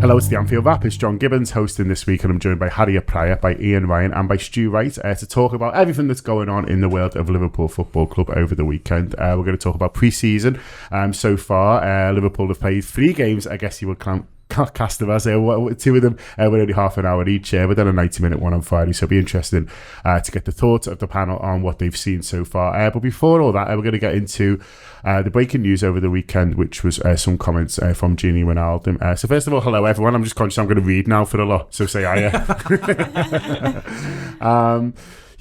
Hello, it's the Anfield Wrap. It's John Gibbons hosting this week, and I'm joined by Harriet Pryor, by Ian Ryan, and by Stu Wright to talk about everything that's going on in the world of Liverpool Football Club over the weekend. We're going to talk about pre-season. So far, Liverpool have played 3 games, I guess you would cast them as 2 of them were only half an hour each, but then a 90-minute one on Friday, so it'll be interesting to get the thoughts of the panel on what they've seen so far. But before all that, we're going to get into the breaking news over the weekend, which was some comments from Gini Wijnaldum. So first of all, hello everyone. I'm just conscious I'm going to read now for the lot, so say hiya.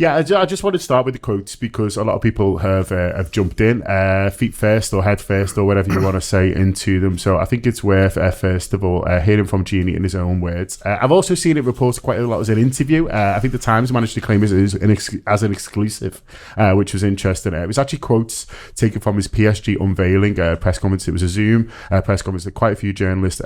Yeah, I just want to start with the quotes because a lot of people have jumped in, feet first or head first or whatever you want to say into them. So I think it's worth, first of all, hearing from Gini in his own words. I've also seen it reported quite a lot as an interview. I think the Times managed to claim it as an exclusive, which was interesting. It was actually quotes taken from his PSG unveiling press conference. It was a Zoom press conference that quite a few journalists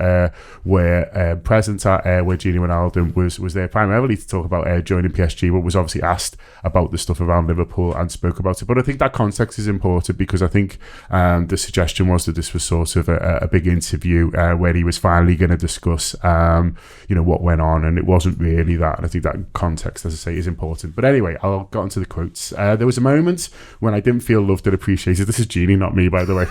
were present at, where Gini Wijnaldum was there primarily to talk about joining PSG, but was obviously asked about the stuff around Liverpool and spoke about it. But I think that context is important because I think the suggestion was that this was sort of a big interview where he was finally going to discuss what went on, and it wasn't really that. And I think that context, as I say, is important. But anyway, I'll get onto the quotes. There was a moment when I didn't feel loved and appreciated. This is Gini, not me, by the way.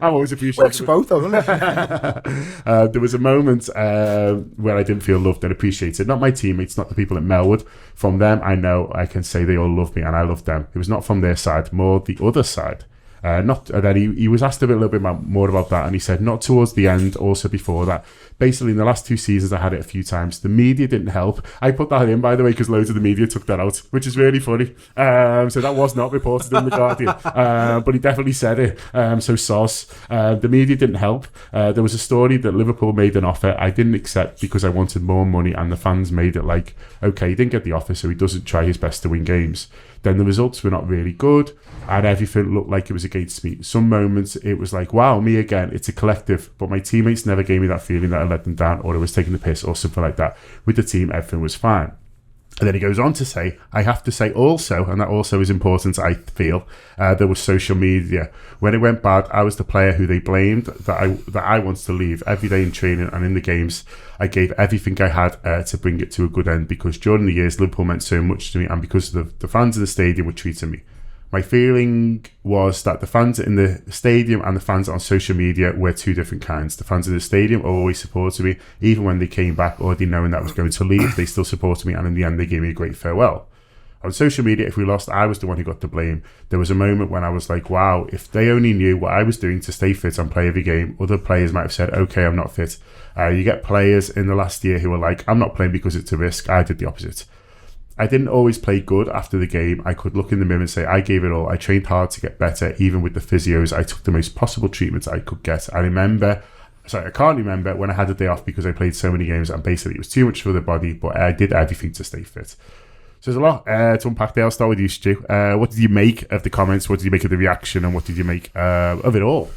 I'm always appreciated. Works for both, doesn't it? There was a moment where I didn't feel loved and appreciated. Not my teammates, not the people at Melwood. From them, I know I can say they all love me and I love them. It was not from their side, more the other side. Then he was asked a little bit more about that, and he said not towards the end, also before that. Basically, in the last 2 seasons, I had it a few times. The media didn't help. I put that in, by the way, because loads of the media took that out, which is really funny. So that was not reported in The Guardian, but he definitely said it. So sauce. The media didn't help. There was a story that Liverpool made an offer I didn't accept because I wanted more money, and the fans made it like, okay, he didn't get the offer, so he doesn't try his best to win games. Then the results were not really good, and everything looked like it was against me. Some moments it was like, wow, me again, it's a collective, but my teammates never gave me that feeling that I let them down or I was taking the piss or something like that. With the team, everything was fine. And then he goes on to say, I have to say also, and that also is important, I feel, there was social media. When it went bad, I was the player who they blamed, that I wanted to leave. Every day in training and in the games, I gave everything I had to bring it to a good end, because during the years, Liverpool meant so much to me, and because the fans in the stadium were treating me. My feeling was that the fans in the stadium and the fans on social media were 2 different kinds. The fans in the stadium always supported me. Even when they came back already knowing that I was going to leave, they still supported me, and in the end they gave me a great farewell. On social media, if we lost, I was the one who got the blame. There was a moment when I was like, wow, if they only knew what I was doing to stay fit and play every game, other players might have said, okay, I'm not fit. You get players in the last year who are like, I'm not playing because it's a risk. I did the opposite. I didn't always play good after the game. I could look in the mirror and say, I gave it all. I trained hard to get better. Even with the physios, I took the most possible treatments I could get. I can't remember when I had a day off because I played so many games and basically it was too much for the body, but I did everything to stay fit. So there's a lot to unpack there. I'll start with you, Stu. What did you make of the comments? What did you make of the reaction? And what did you make of it all?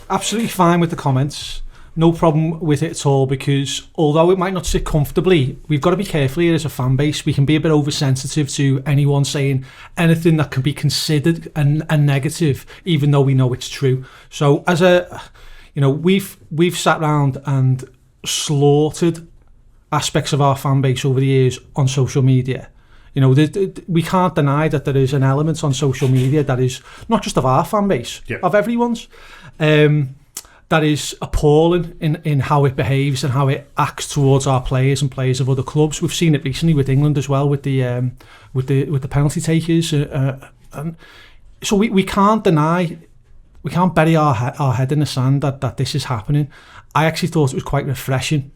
Absolutely fine with the comments. No problem with it at all, because although it might not sit comfortably, we've got to be careful here as a fan base. We can be a bit oversensitive to anyone saying anything that can be considered a negative, even though we know it's true. So as we've sat around and slaughtered aspects of our fan base over the years on social media. We can't deny that there is an element on social media that is not just of our fan base, of everyone's. That is appalling in how it behaves and how it acts towards our players and players of other clubs. We've seen it recently with England as well, with the penalty takers, and so we can't deny, we can't bury our head in the sand that this is happening. I actually thought it was quite refreshing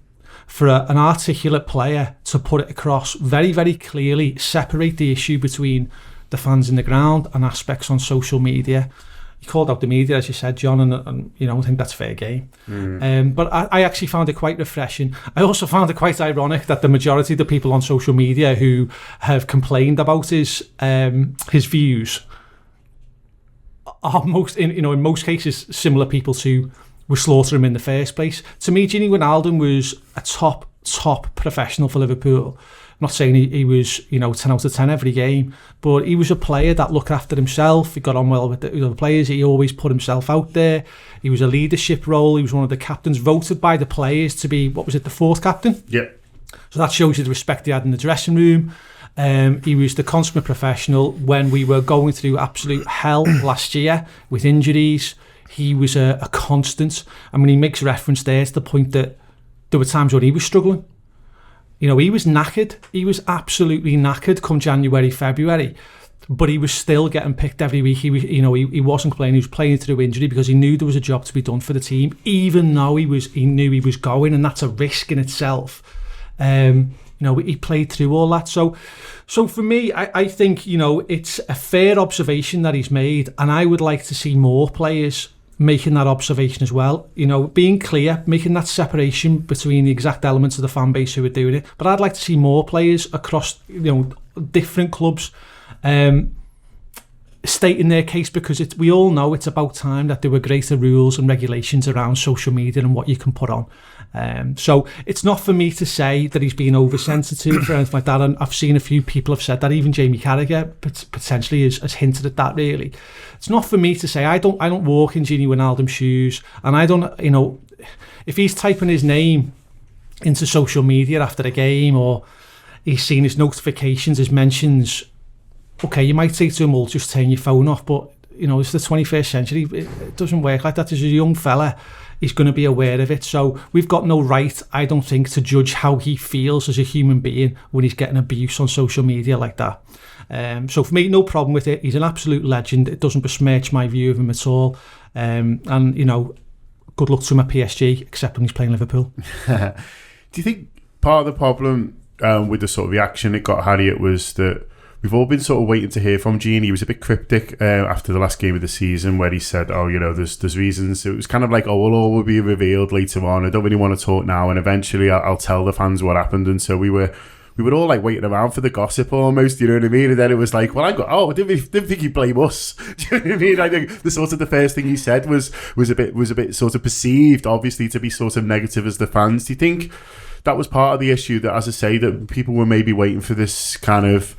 for an articulate player to put it across very, very clearly, separate the issue between the fans in the ground and aspects on social media. You called out the media, as you said, John, and I think that's fair game. But I actually found it quite refreshing. I also found it quite ironic that the majority of the people on social media who have complained about his views are in most cases similar people to were slaughtering him in the first place. To me, Gini Wijnaldum was a top professional for Liverpool. not saying he was, 10 out of 10 every game, but he was a player that looked after himself. He got on well with the other players. He always put himself out there. He was a leadership role. He was one of the captains, voted by the players to be, the 4th captain? Yeah. So that shows you the respect he had in the dressing room. He was the consummate professional when we were going through absolute hell last year with injuries. He was a constant. I mean, he makes reference there to the point that there were times when he was struggling. He was knackered. He was absolutely knackered come January, February. But he was still getting picked every week. He was, he wasn't playing. He was playing through injury because he knew there was a job to be done for the team, even though he knew he was going, and that's a risk in itself. He played through all that. So for me, I think, it's a fair observation that he's made, and I would like to see more players making that observation as well, being clear, making that separation between the exact elements of the fan base who are doing it. But I'd like to see more players across, different clubs stating their case, because we all know it's about time that there were greater rules and regulations around social media and what you can put on. So it's not for me to say that he's being oversensitive or anything like that, and I've seen a few people have said that. Even Jamie Carragher potentially has hinted at that. Really, it's not for me to say. I don't walk in Gini Wijnaldum's shoes, and I don't, if he's typing his name into social media after a game, or he's seen his notifications, his mentions, okay, you might say to him, well, just turn your phone off, but it's the 21st century. It doesn't work like that. As a young fella, he's going to be aware of it. So we've got no right, I don't think, to judge how he feels as a human being when he's getting abuse on social media like that. So for me, no problem with it. He's an absolute legend. It doesn't besmirch my view of him at all. And good luck to him at PSG, except when he's playing Liverpool. Do you think part of the problem with the sort of reaction it got, Harriet, was that we've all been sort of waiting to hear from Gini? He was a bit cryptic after the last game of the season, where he said, there's reasons. It was kind of like, all will be revealed later on. I don't really want to talk now, and eventually I'll tell the fans what happened. And so we were all like waiting around for the gossip almost, you know what I mean? And then it was like, I didn't think he'd blame us. Do you know what I mean? I think the first thing he said was a bit sort of perceived, obviously, to be sort of negative as the fans. Do you think that was part of the issue, that, as I say, that people were maybe waiting for this kind of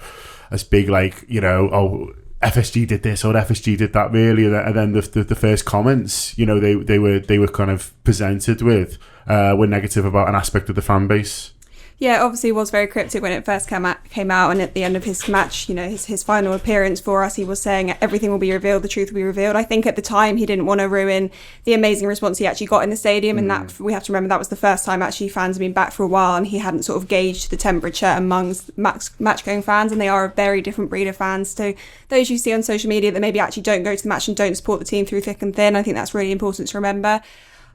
as big, FSG did this or FSG did that, really, and then the first comments, they were kind of presented with were negative about an aspect of the fan base? Yeah, obviously it was very cryptic when it first came out, and at the end of his match, his final appearance for us, he was saying everything will be revealed, the truth will be revealed. I think at the time he didn't want to ruin the amazing response he actually got in the stadium, and that, we have to remember, that was the first time actually fans have been back for a while, and he hadn't sort of gauged the temperature amongst match-going fans, and they are a very different breed of fans to those you see on social media that maybe actually don't go to the match and don't support the team through thick and thin. I think that's really important to remember.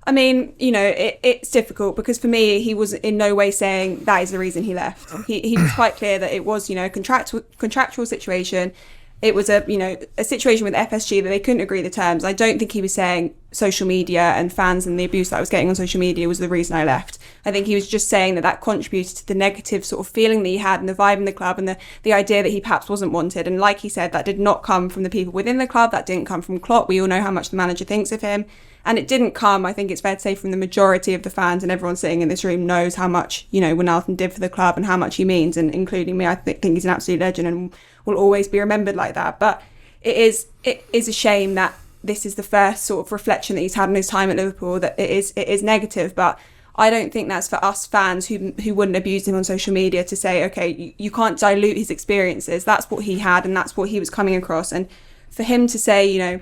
I mean, it's difficult, because for me, he was in no way saying that is the reason he left. He was quite clear that it was, a contractual situation. It was a situation with FSG that they couldn't agree the terms. I don't think he was saying social media and fans and the abuse that I was getting on social media was the reason I left. I think he was just saying that contributed to the negative sort of feeling that he had and the vibe in the club, and the idea that he perhaps wasn't wanted. And like he said, that did not come from the people within the club. That didn't come from Klopp. We all know how much the manager thinks of him. And it didn't come, I think it's fair to say, from the majority of the fans, and everyone sitting in this room knows how much, Wijnaldum did for the club and how much he means, and including me. I think he's an absolute legend and will always be remembered like that. But it is a shame that this is the first sort of reflection that he's had in his time at Liverpool, that it is negative. But I don't think that's for us fans who wouldn't abuse him on social media to say, okay, you can't dilute his experiences. That's what he had, and that's what he was coming across. And for him to say, that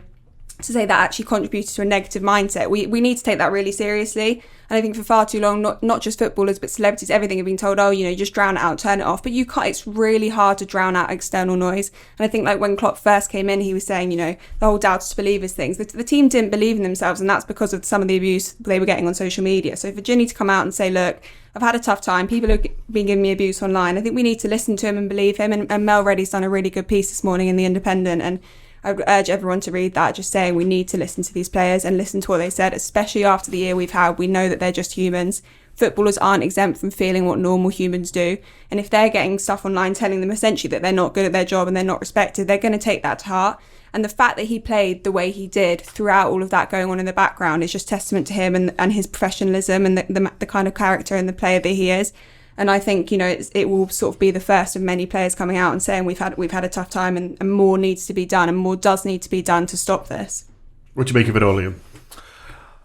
actually contributed to a negative mindset, we need to take that really seriously. And I think for far too long, not just footballers but celebrities, everything have been told, just drown it out, turn it off. But you can't. It's really hard to drown out external noise. And I think when Klopp first came in, he was saying, the whole doubters to believers things. The team didn't believe in themselves, and that's because of some of the abuse they were getting on social media. So for Gini to come out and say, look, I've had a tough time, people have been giving me abuse online, I think we need to listen to him and believe him. And Mel Reddy's done a really good piece this morning in The Independent, and I would urge everyone to read that, just saying we need to listen to these players and listen to what they said, especially after the year we've had. We know that they're just humans. Footballers aren't exempt from feeling what normal humans do. And if they're getting stuff online telling them essentially that they're not good at their job and they're not respected, they're going to take that to heart. And the fact that he played the way he did throughout all of that going on in the background is just testament to him and his professionalism and the kind of character and the player that he is. And I think, it will sort of be the first of many players coming out and saying we've had a tough time and more needs to be done and more does need to be done to stop this. What do you make of it all, Liam?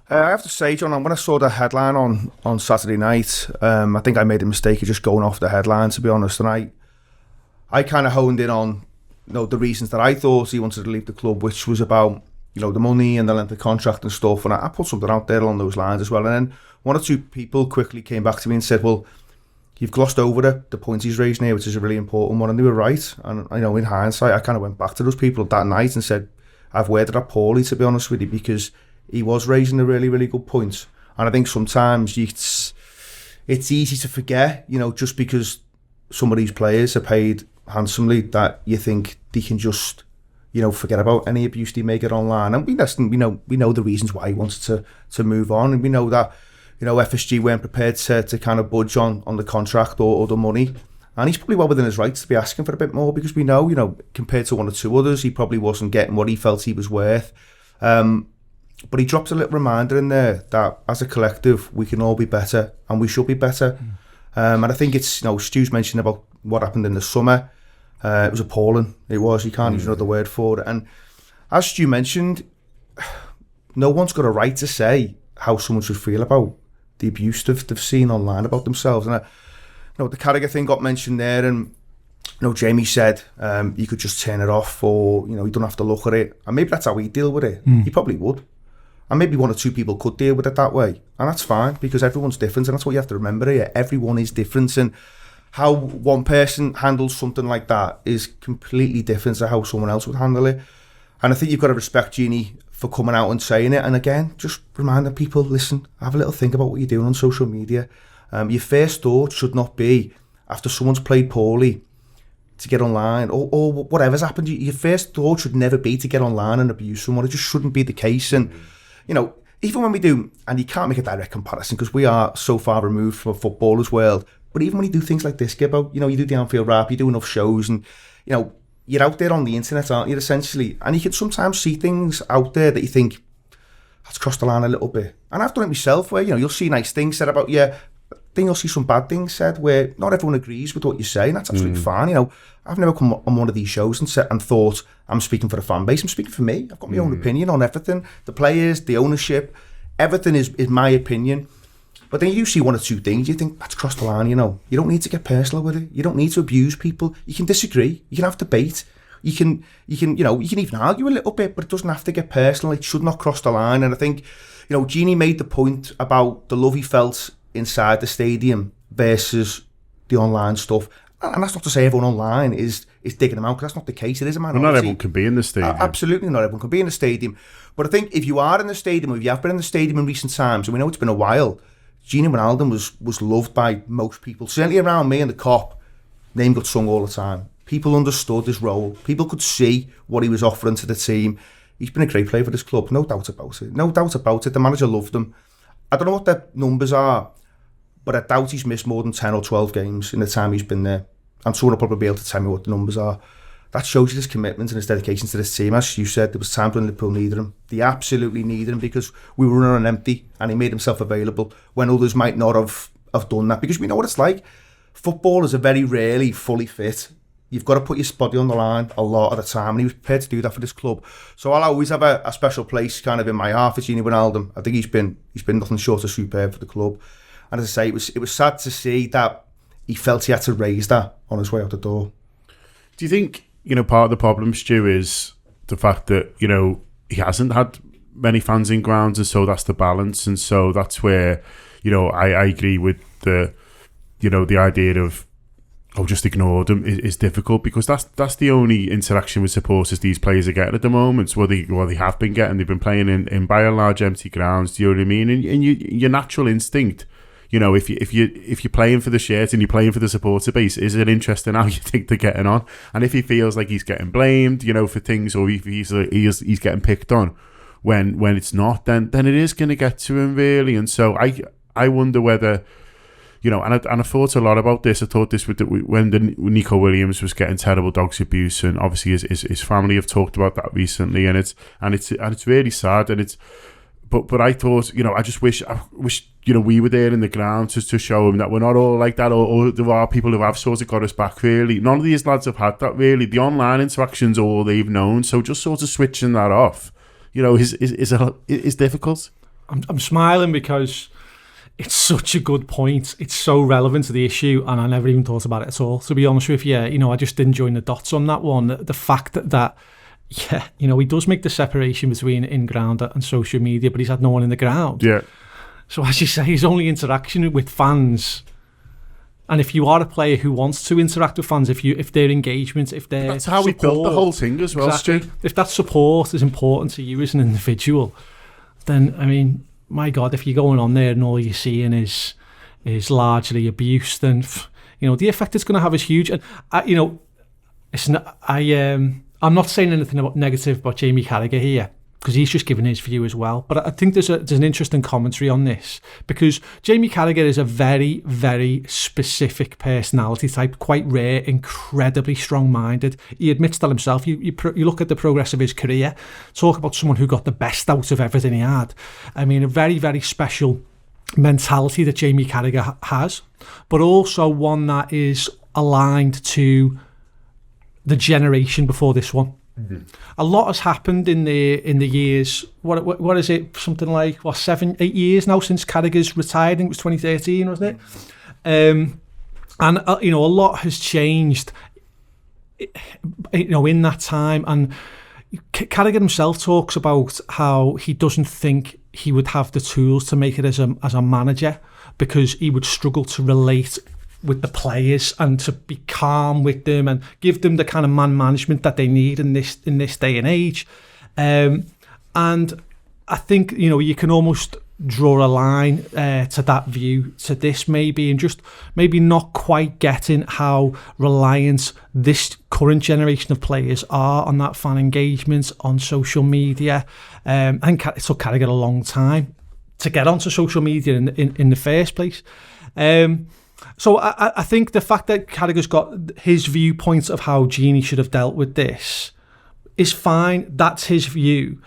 I have to say, John, when I saw the headline on Saturday night, I think I made a mistake of just going off the headline, to be honest. And I kind of honed in on the reasons that I thought he wanted to leave the club, which was about the money and the length of contract and stuff. And I put something out there along those lines as well. And then one or two people quickly came back to me and said, well, you've glossed over the point he's raising here, which is a really important one. And they were right. And in hindsight, I kind of went back to those people that night and said, I've worded that poorly, to be honest with you, because he was raising a really, really good point. And I think sometimes it's easy to forget, just because some of these players are paid handsomely, that you think they can just, forget about any abuse they may get online. And we know the reasons why he wanted to move on. And we know that, FSG weren't prepared to kind of budge on the contract or the money. And he's probably well within his rights to be asking for a bit more, because we know, compared to one or two others, he probably wasn't getting what he felt he was worth. But he drops a little reminder in there that as a collective, we can all be better and we should be better. And I think it's, Stu's mentioned about what happened in the summer. It was appalling. It was. You can't use another word for it. And as Stu mentioned, no one's got a right to say how someone should feel about the abuse they've seen online about themselves. And the Carragher thing got mentioned there, and Jamie said you could just turn it off, or you don't have to look at it. And maybe that's how he'd deal with it. He probably would. And maybe one or two people could deal with it that way. And that's fine, because everyone's different. And that's what you have to remember here. Everyone is different. And how one person handles something like that is completely different to how someone else would handle it. And I think you've got to respect Gini for coming out and saying it. And again, just reminding people, listen, have a little think about what you're doing on social media. Your first thought should not be, after someone's played poorly, to get online or whatever's happened. Your first thought should never be to get online and abuse someone. It just shouldn't be the case. And even when we do, and you can't make a direct comparison because we are so far removed from a footballer's world, but even when you do things like this, Gibbo, you do the Anfield Wrap, you do enough shows, and you're out there on the internet, aren't you, essentially, and you can sometimes see things out there that you think, that's crossed the line a little bit. And I've done it myself, where you'll see nice things said about you, then you'll see some bad things said where not everyone agrees with what you say, and that's absolutely fine. I've never come on one of these shows and thought I'm speaking for the fan base. I'm speaking for me. I've got my own opinion on everything, the players, the ownership, everything is my opinion. But then you see one or two things, you think that's crossed the line. You don't need to get personal with it. You don't need to abuse people. You can disagree. You can have debate. You can even argue a little bit, but it doesn't have to get personal. It should not cross the line. And I think Gini made the point about the love he felt inside the stadium versus the online stuff. And that's not to say everyone online is digging them out, because that's not the case. It is a minority. Well, not everyone can be in the stadium. Absolutely not everyone can be in the stadium. But I think if you are in the stadium, or if you have been in the stadium in recent times, and we know it's been a while, Gini Wijnaldum was loved by most people. Certainly around me and the Cop, name got sung all the time. People understood his role. People could see what he was offering to the team. He's been a great player for this club, no doubt about it. No doubt about it. The manager loved him. I don't know what the numbers are, but I doubt he's missed more than 10 or 12 games in the time he's been there. And someone will probably be able to tell me what the numbers are. That shows you his commitment and his dedication to this team. As you said, there was times when Liverpool needed him. They absolutely needed him, because we were running on empty, and he made himself available when others might not have done that. Because we know what it's like. Footballers are very rarely fully fit. You've got to put your body on the line a lot of the time, and he was prepared to do that for this club. So I'll always have a special place kind of in my heart for Gini Wijnaldum. I think he's been nothing short of superb for the club. And as I say, it was sad to see that he felt he had to raise that on his way out the door. Do you think, part of the problem, Stu, is the fact that, he hasn't had many fans in grounds, and so that's the balance, and so that's where, I agree with the idea of, just ignore them is difficult, because that's the only interaction with supporters these players are getting at the moment. Well, they have been getting. They've been playing in by and large empty grounds. Do you know what I mean? And your natural instinct, if you're playing for the shirt and you're playing for the supporter base, is it interesting how you think they're getting on? And if he feels like he's getting blamed, for things, or if he's getting picked on when it's not, then it is going to get to him, really. And so I wonder whether. And I thought a lot about this. I thought this when Nico Williams was getting terrible dogs abuse, and obviously his family have talked about that recently, and it's really sad. And it's But I thought, I wish, we were there in the ground to show him that we're not all like that, or there are people who have sort of got us back, really. None of these lads have had that, really. The online interaction's all they've known, so just sort of switching that off, is difficult. I'm smiling because it's such a good point. It's so relevant to the issue, and I never even thought about it at all, to be honest with you. I just didn't join the dots on that one. The fact that he does make the separation between in-ground and social media, but he's had no one in the ground. Yeah. So as you say, his only interaction with fans, and if you are a player who wants to interact with fans, if their engagement, if their that's how support, we built the whole thing as well, exactly, Stu. if that support is important to you as an individual, then I mean, my God, if you're going on there and all you're seeing is largely abuse, then the effect it's going to have is huge. And it's not. I'm not saying anything negative about Jamie Carragher here, because he's just given his view as well. But I think there's an interesting commentary on this, because Jamie Carragher is a very, very specific personality type, quite rare, incredibly strong-minded. He admits that himself. You look at the progress of his career, talk about someone who got the best out of everything he had. I mean, a very, very special mentality that Jamie Carragher has, but also one that is aligned to the generation before this one. Mm-hmm. A lot has happened in the years. What is it? Something like 7-8 years now since Carragher's retired. I think it was 2013, wasn't it? And a lot has changed. In that time, and Carragher himself talks about how he doesn't think he would have the tools to make it as a manager, because he would struggle to relate with the players and to be calm with them and give them the kind of man management that they need in this day and age. And I think you can almost draw a line to that view to this maybe, and just maybe not quite getting how reliant this current generation of players are on that fan engagement on social media. And it took Carragher a long time to get onto social media in the first place. So I think the fact that Carragher's got his viewpoint of how Gini should have dealt with this is fine. That's his view,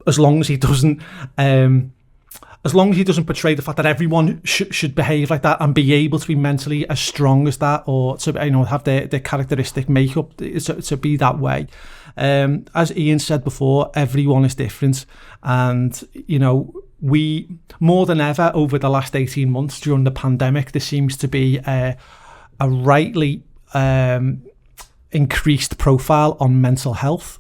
as long as he doesn't portray the fact that everyone should behave like that and be able to be mentally as strong as that, or to have their characteristic makeup to be that way. As Ian said before, everyone is different, and we, more than ever over the last 18 months during the pandemic, there seems to be a rightly increased profile on mental health.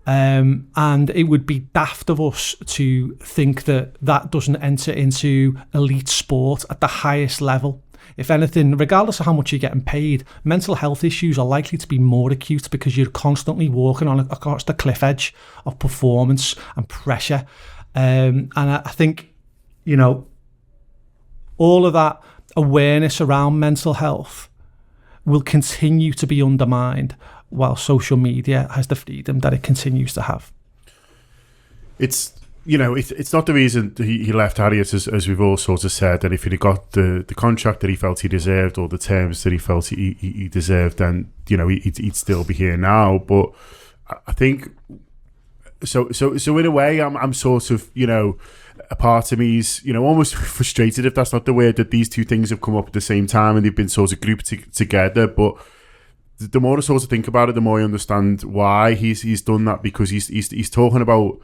And it would be daft of us to think that doesn't enter into elite sport at the highest level. If anything, regardless of how much you're getting paid, mental health issues are likely to be more acute, because you're constantly walking across the cliff edge of performance and pressure. And I think, all of that awareness around mental health will continue to be undermined while social media has the freedom that it continues to have. It's not the reason he left Harriet, as we've all sort of said, and if he'd got the contract that he felt he deserved, or the terms that he felt he deserved, then he'd still be here now. But I think so in a way, I'm sort of, a part of me is, almost frustrated, if that's not the word, that these two things have come up at the same time and they've been sort of grouped together. But the more I sort of think about it, the more I understand why he's done that, because he's talking about,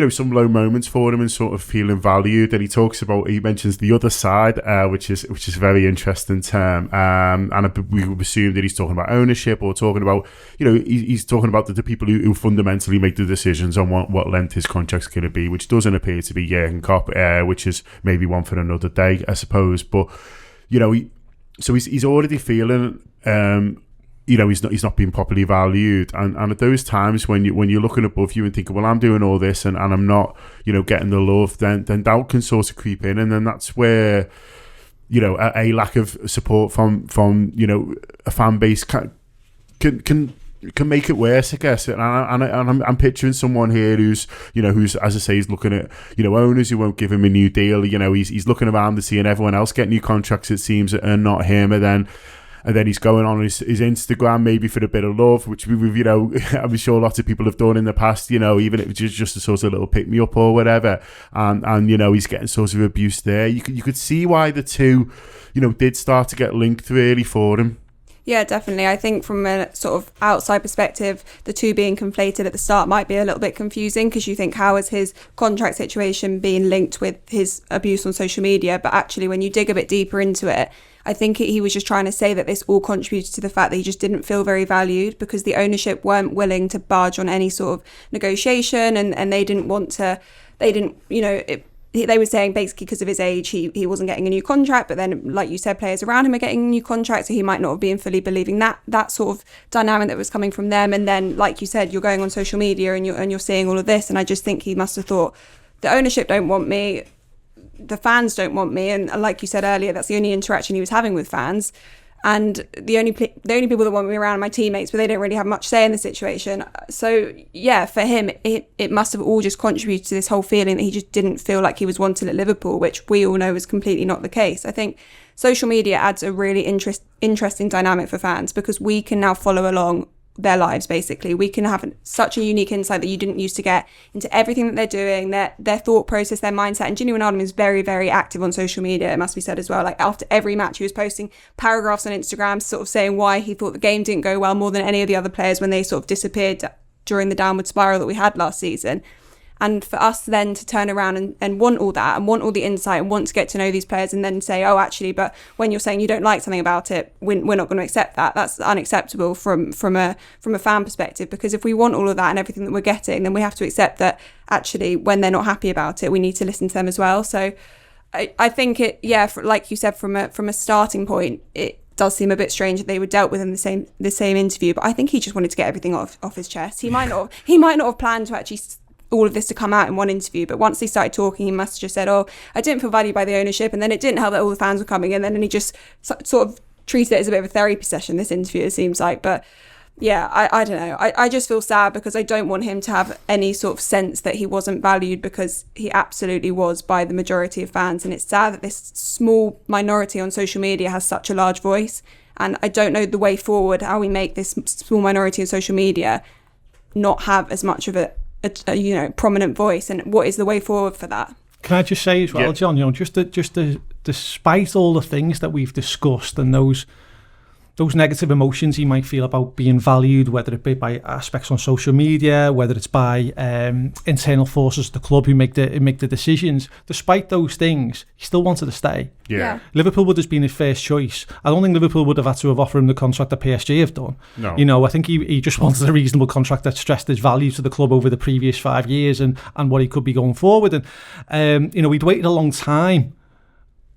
some low moments for him and sort of feeling valued. And he mentions the other side, which is a very interesting term. And we assume that he's talking about ownership, or talking about, he's talking about the people who fundamentally make the decisions on what length his contract's going to be, which doesn't appear to be Jurgen Klopp, which is maybe one for another day, I suppose. But, he's already feeling, he's not being properly valued, and at those times when you're looking above you and thinking, well, I'm doing all this and I'm not, getting the love, then doubt can sort of creep in, and then that's where, a lack of support from a fan base can make it worse, I guess. And I'm picturing someone here who's as I say, is looking at owners who won't give him a new deal. He's looking around and seeing everyone else get new contracts, it seems, and not him, and then and then he's going on his Instagram maybe for a bit of love, which we've, you know, I'm sure lots of people have done in the past, you know, even if it's just a sort of little pick me up or whatever, and you know, he's getting sort of abuse there. You could see why the two, you know, did start to get linked really for him. Yeah, definitely. I think from a sort of outside perspective, the two being conflated at the start might be a little bit confusing, because you think, how is his contract situation being linked with his abuse on social media? But actually, when you dig a bit deeper into it, I think he was just trying to say that this all contributed to the fact that he just didn't feel very valued, because the ownership weren't willing to budge on any sort of negotiation, and they didn't, you know, they were saying basically because of his age, he wasn't getting a new contract. But then, like you said, players around him are getting a new contract, so he might not have been fully believing that sort of dynamic that was coming from them. And then, like you said, you're going on social media and you're seeing all of this. And I just think he must have thought, the ownership don't want me, the fans don't want me. And like you said earlier, that's the only interaction he was having with fans. And the only people that want me around are my teammates, but they don't really have much say in the situation. So yeah, for him, it must have all just contributed to this whole feeling that he just didn't feel like he was wanted at Liverpool, which we all know is completely not the case. I think social media adds a really interesting dynamic for fans, because we can now follow along their lives. Basically, we can have such a unique insight that you didn't used to get into everything that they're doing, their thought process, their mindset. And Gini Wijnaldum is very, very active on social media, it must be said as well. Like, after every match, he was posting paragraphs on Instagram sort of saying why he thought the game didn't go well, more than any of the other players when they sort of disappeared during the downward spiral that we had last season. And for us then to turn around and want all that, and want all the insight, and want to get to know these players, and then say, oh, actually, but when you're saying you don't like something about it, we're not going to accept that. That's unacceptable from a fan perspective, because if we want all of that and everything that we're getting, then we have to accept that actually when they're not happy about it, we need to listen to them as well. So I think like you said, from a starting point, it does seem a bit strange that they were dealt with in the same interview. But I think he just wanted to get everything off his chest. He might not have planned to actually all of this to come out in one interview, but once they started talking, he must have just said, oh, I didn't feel valued by the ownership, and then it didn't help that all the fans were coming in, and then he just sort of treated it as a bit of a therapy session, this interview, it seems like. But yeah, I don't know, I just feel sad, because I don't want him to have any sort of sense that he wasn't valued, because he absolutely was by the majority of fans. And it's sad that this small minority on social media has such a large voice, and I don't know the way forward, how we make this small minority on social media not have as much of a prominent voice, and what is the way forward for that? Can I just say as well, John, you know, just despite all the things that we've discussed, and those negative emotions he might feel about being valued, whether it be by aspects on social media, whether it's by internal forces at the club who make the decisions, despite those things, he still wanted to stay. Yeah. Liverpool would have been his first choice. I don't think Liverpool would have had to have offered him the contract that PSG have done. No. You know, I think he just wanted a reasonable contract that stressed his value to the club over the previous 5 years and what he could be going forward. And, you know, he'd waited a long time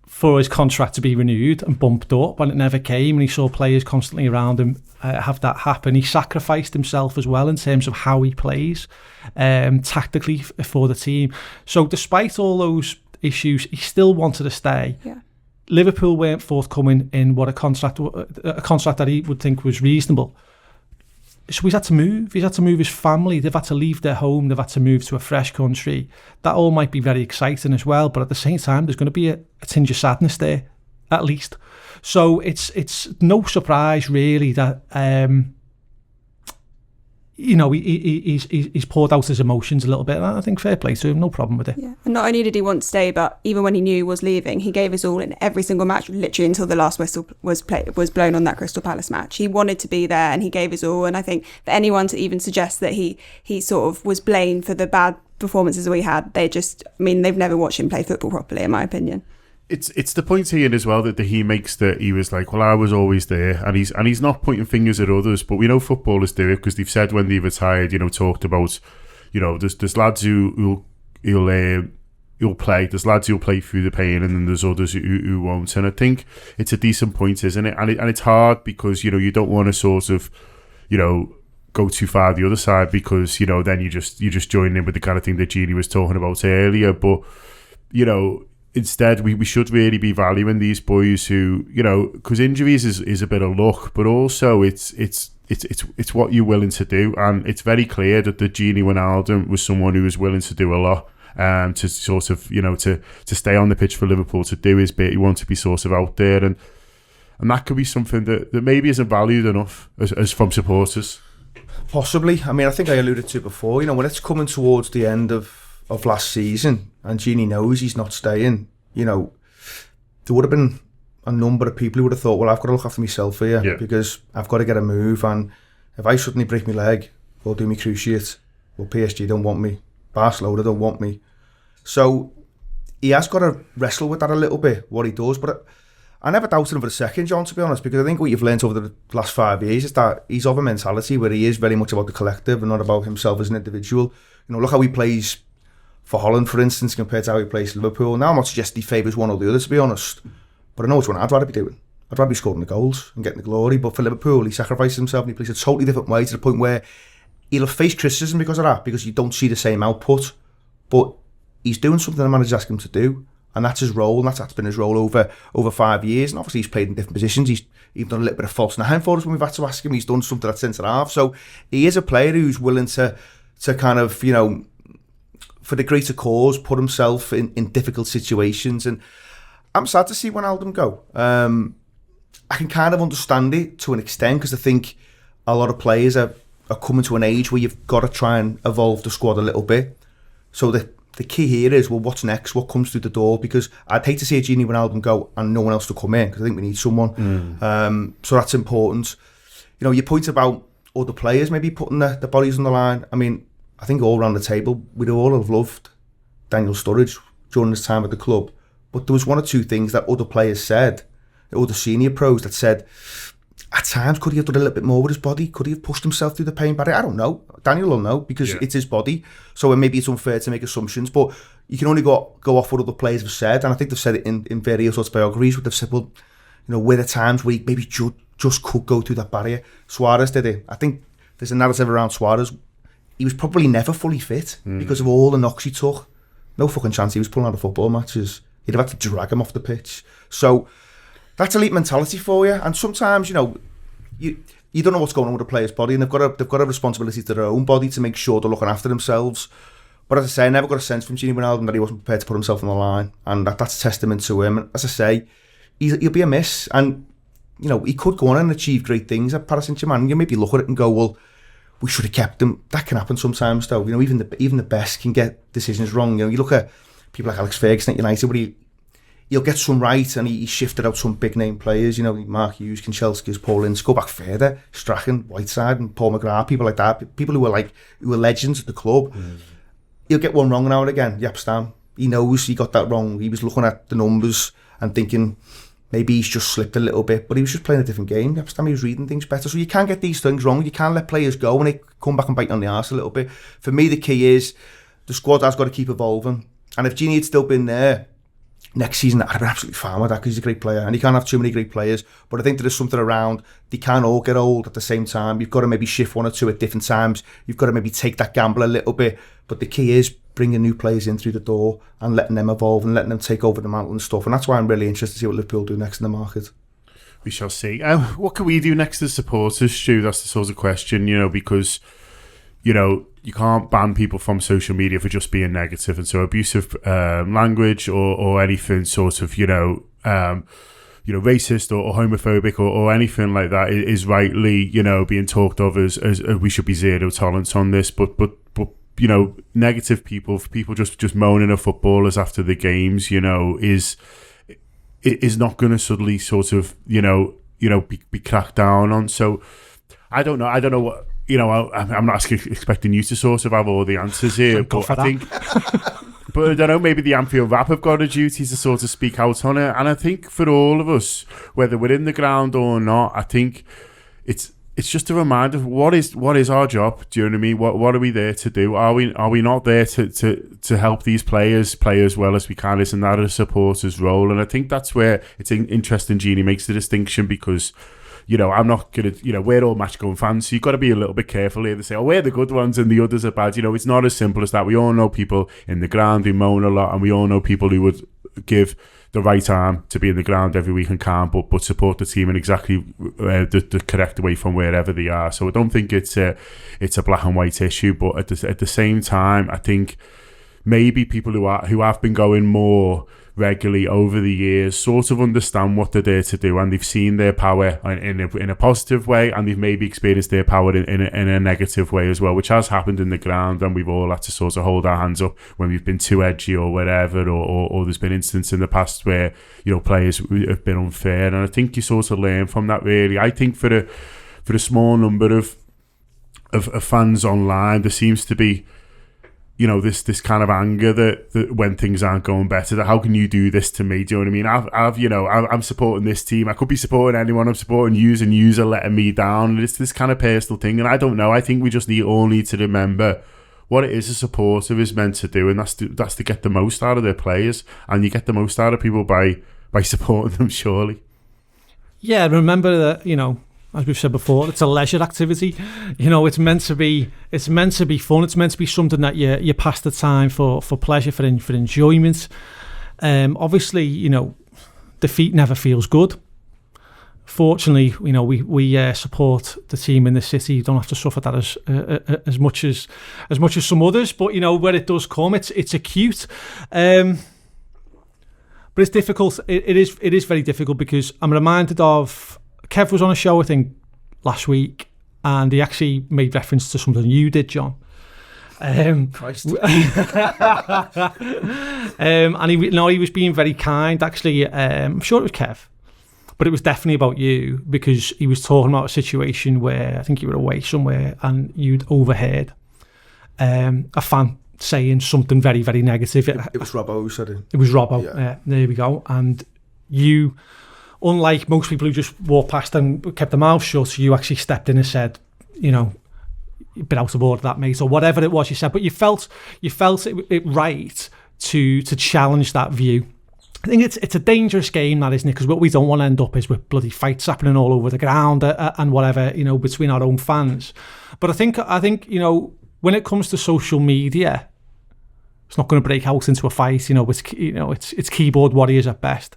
for his contract to be renewed and bumped up, and it never came, and he saw players constantly around him have that happen. He sacrificed himself as well in terms of how he plays tactically for the team. So despite all those issues, he still wanted to stay. Yeah. Liverpool weren't forthcoming in what a contract that he would think was reasonable. So he's had to move. He's had to move his family. They've had to leave their home. They've had to move to a fresh country. That all might be very exciting as well, but at the same time, there's going to be a tinge of sadness there, at least. So it's no surprise really that you know, he's poured out his emotions a little bit. And I think fair play to him, no problem with it. Yeah, and not only did he want to stay, but even when he knew he was leaving, he gave his all in every single match, literally until the last whistle was blown on that Crystal Palace match. He wanted to be there, and he gave his all. And I think for anyone to even suggest that he sort of was blamed for the bad performances that we had, they've never watched him play football properly, in my opinion. It's the point here as well that he makes, that he was like, well, I was always there, and he's not pointing fingers at others, but we know footballers do it, because they've said when they retired, you know, talked about, you know, there's lads who'll play, there's lads who'll play through the pain, and then there's others who won't. And I think it's a decent point, isn't it? And it's hard, because, you know, you don't want to sort of, you know, go too far the other side, because, you know, then you just join in with the kind of thing that Gini was talking about earlier. But, you know, instead, we should really be valuing these boys who, you know, because injuries is a bit of luck, but also it's what you're willing to do. And it's very clear that the Gini Wijnaldum was someone who was willing to do a lot, to sort of, you know, to stay on the pitch for Liverpool, to do his bit. He wanted to be sort of out there. And And that could be something that maybe isn't valued enough as from supporters. Possibly. I mean, I think I alluded to before, when it's coming towards the end of last season and Gini knows he's not staying, there would have been a number of people who would have thought, well, I've got to look after myself here because I've got to get a move, and if I suddenly break my leg or do me cruciate, well, PSG don't want me, Barcelona don't want me. So he has got to wrestle with that a little bit, what he does, but I never doubted him for a second, John, to be honest, because I think what you've learned over the last 5 years is that he's of a mentality where he is very much about the collective and not about himself as an individual. Look how he plays for Holland, for instance, compared to how he plays for Liverpool. Now, I'm not suggesting he favours one or the other, to be honest, but I know which one I'd rather be doing. I'd rather be scoring the goals and getting the glory, but for Liverpool, he sacrifices himself and he plays a totally different way to the point where he'll face criticism because of that, because you don't see the same output, but he's doing something the manager's asking him to do. And that's his role, and that's been his role over 5 years. And obviously he's played in different positions. He's even done a little bit of false nine for us when we've had to ask him. He's done something at centre half. So he is a player who's willing to kind of, for the greater cause, put himself in difficult situations. And I'm sad to see Wijnaldum go. I can kind of understand it to an extent, because I think a lot of players are coming to an age where you've got to try and evolve the squad a little bit. So the key here is, well, what's next? What comes through the door? Because I'd hate to see a Gini Wijnaldum go and no one else to come in, because I think we need someone. So that's important. Your point about other players maybe putting the bodies on the line. I mean, I think all around the table, we'd all have loved Daniel Sturridge during his time at the club. But there was one or two things that other players said, the other senior pros that said, at times, could he have done a little bit more with his body? Could he have pushed himself through the pain barrier? I don't know. Daniel will know, because it's his body. So maybe it's unfair to make assumptions, but you can only go off what other players have said. And I think they've said it in various autobiographies, where they've said, well, were there times where he maybe just could go through that barrier? Suarez did it. I think there's a narrative around Suarez. He was probably never fully fit because of all the knocks he took. No fucking chance he was pulling out of football matches. He'd have had to drag him off the pitch. So that's elite mentality for you. And sometimes, you don't know what's going on with a player's body, and they've got a responsibility to their own body to make sure they're looking after themselves. But as I say, I never got a sense from Gini Wijnaldum that he wasn't prepared to put himself on the line, and that's a testament to him. And as I say, he'll be a miss, and he could go on and achieve great things at Paris Saint-Germain. You maybe look at it and go, well, we should have kept him. That can happen sometimes, though. Even the best can get decisions wrong. You look at people like Alex Ferguson at United, where he'll get some right, and he shifted out some big name players, Mark Hughes, Kanchelskis, Paul Ince, go back further, Strachan, Whiteside and Paul McGrath, people like that, people who were legends at the club. He'll get one wrong now and again. Jaap Stam, he knows he got that wrong. He was looking at the numbers and thinking maybe he's just slipped a little bit, but he was just playing a different game. Jaap Stam, he was reading things better. So you can get these things wrong. You can't let players go and they come back and bite on the arse a little bit. For me, the key is the squad has got to keep evolving. And if Gini had still been there next season, I'd have been absolutely fine with that, because he's a great player and you can't have too many great players. But I think there is something around, they can't all get old at the same time. You've got to maybe shift one or two at different times. You've got to maybe take that gamble a little bit. But the key is bringing new players in through the door and letting them evolve and letting them take over the mantle and stuff. And that's why I'm really interested to see what Liverpool do next in the market. We shall see. What can we do next as supporters, Stu? That's the sort of question, because you can't ban people from social media for just being negative, and so abusive language or anything sort of racist or homophobic or anything like that is rightly being talked of as we should be zero tolerance on this. But negative people just moaning at footballers after the games is not going to suddenly sort of be cracked down on. So I don't know what. I'm not expecting you to sort of have all the answers here, but I think, but I don't know, maybe the Anfield Wrap have got a duty to sort of speak out on it. And I think for all of us, whether we're in the ground or not, I think it's just a reminder of what is our job. Do you know what I mean? What are we there to do? Are we not there to help these players play as well as we can? Isn't that a supporter's role? And I think that's where it's interesting. Gini makes the distinction, because I'm not going to, we're all match-going fans, so you've got to be a little bit careful here to say, we're the good ones and the others are bad. It's not as simple as that. We all know people in the ground who moan a lot, and we all know people who would give the right arm to be in the ground every week and can't, but support the team in exactly the correct way from wherever they are. So I don't think it's a black and white issue, but at the same time, I think maybe people who have been going more regularly over the years sort of understand what they're there to do, and they've seen their power in a positive way, and they've maybe experienced their power in a negative way as well, which has happened in the ground, and we've all had to sort of hold our hands up when we've been too edgy or whatever, or there's been instances in the past where, you know, players have been unfair, and I think you sort of learn from that, really. I think for a small number of fans online, there seems to be, you know, this kind of anger that when things aren't going better, that how can you do this to me? Do you know what I mean? I'm supporting this team. I could be supporting anyone. I'm supporting yous, and yous are letting me down. It's this kind of personal thing, and I don't know. I think we just all need to remember what it is a supporter is meant to do, and that's to get the most out of their players, and you get the most out of people by supporting them, surely. Yeah, remember that, you know, as we've said before, it's a leisure activity. You know, it's meant to be fun. It's meant to be something that you pass the time for pleasure, for enjoyment. Obviously, you know, defeat never feels good. Fortunately, you know, we support the team in the city. You don't have to suffer that as much as some others. But you know, when it does come, it's acute. But it's difficult. It is very difficult, because I'm reminded of Kev was on a show, I think, last week, and he actually made reference to something you did, John. Christ. And he was being very kind. Actually, I'm sure it was Kev, but it was definitely about you, because he was talking about a situation where I think you were away somewhere and you'd overheard a fan saying something very, very negative. It was Robbo who said it. It was Robbo. Yeah. There we go. And you, unlike most people who just walked past and kept their mouth shut, you actually stepped in and said, you know, you've been out of order, that mate, or whatever it was you said. But you felt it right to challenge that view. I think it's a dangerous game, that, isn't it? Because what we don't want to end up is with bloody fights happening all over the ground and whatever, you know, between our own fans. But I think you know, when it comes to social media, it's not going to break out into a fight. You know, it's keyboard warriors at best.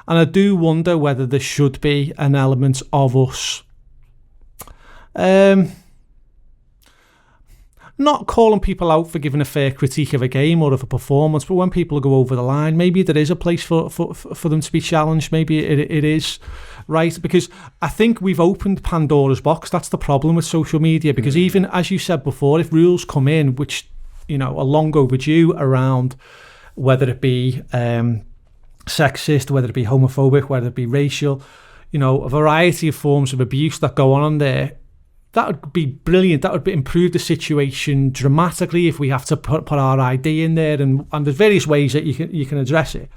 And I do wonder whether there should be an element of us not calling people out for giving a fair critique of a game or of a performance, but when people go over the line, maybe there is a place for them to be challenged. Maybe it is right, because I think we've opened Pandora's box. That's the problem with social media, because even, as you said before, if rules come in, which, you know, are long overdue, around whether it be sexist, whether it be homophobic, whether it be racial, you know, a variety of forms of abuse that go on there, that would be brilliant. That would improve the situation dramatically if we have to put our ID in there, and there's various ways that you can address it.